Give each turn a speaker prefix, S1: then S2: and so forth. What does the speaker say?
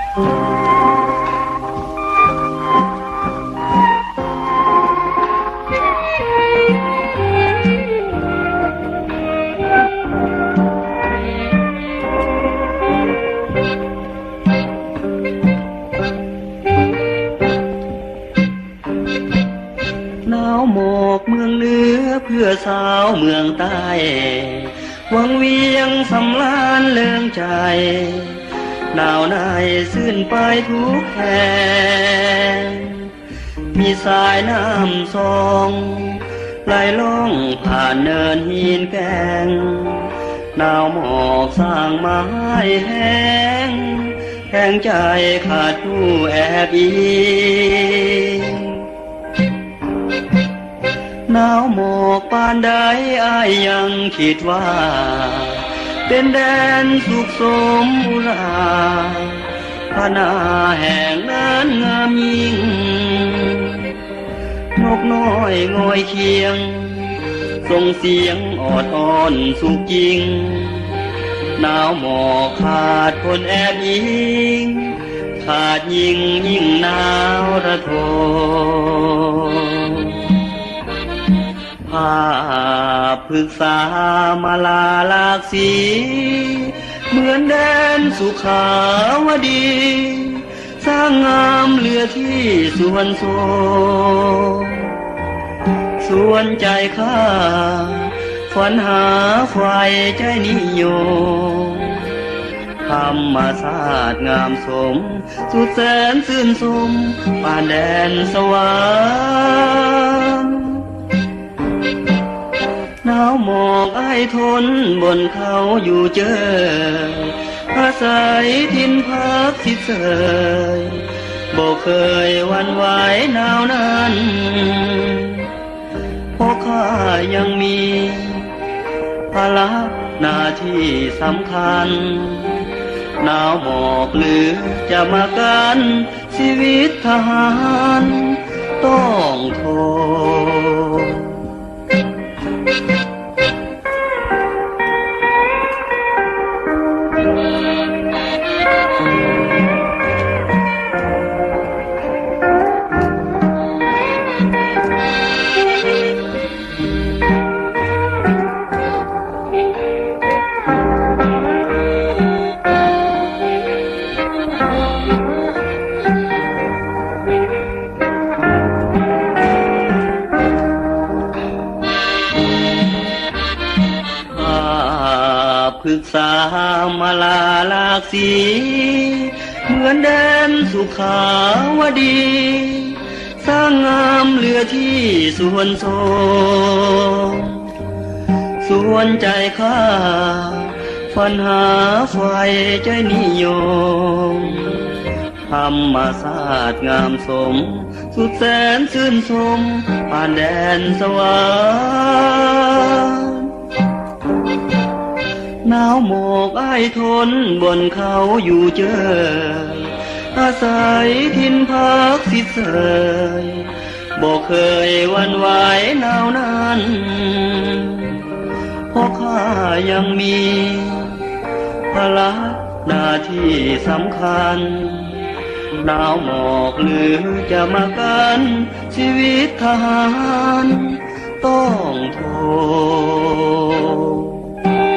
S1: หนาวหมอกเมืองเหนือเพื่อสาวเมืองใต้วังเวียงสำราญเลื่องใจหนาวในซื่นไปทุกแห่งมีสายน้ำทรองไหลล่องผ่านเนินหินแกงหนาวหมอกสร้างไม้แห้งแห้งใจขาดผู้แอบอิงหนาวหมอกปานใดอ้ายยังคิดว่าเป็นแดนสุขสมอุราพนาแห่งนั้นงามยิ่งนกน้อยงอยเคียงส่งเสียงออดอ้อนสุขจริงหนาวหมอกขาดคนแอบยิงขาดยิ่งยิ่งหนาวระทมภาพพฤกษามาลาหลากสีเหมือนแดนสุขาวดีสร้างงามเหลือที่สวนโสส่วนใจข้าฝันหาไฟใจนิยมธรรมศาสตร์งามสมสุดแสนซื่นสมป่านแดนสวรรค์หนาวหมอกไอ้ทนบนเขาอยู่เจออาศัยทินพักสิเสยบ่เคยหวั่นไหวหนาวนั้นเพราะข้ายังมีภาระหน้าที่สำคัญหนาวหมอกหรือจะมากันชีวิตทหารต้องทนพฤกษามาลาหลากสีเหมือนแดนสุขาวดีสร้างงามเหลือที่สวนโสส่วนใจข้าฝันหาไฟใจนิยมธรรมศาสตร์งามสมสุดแสนชื่นชมผ่านแดนสวรรค์หนาวหมอกไอ้ทนบนเขาอยู่เจออาศัยทินพักสิเสยบ่เคยหวั่นไหวหนาวนั้นเพราะข้ายังมีภาระหน้าที่สำคัญหนาวหมอกหรือจะมากันชีวิตทหารต้องทน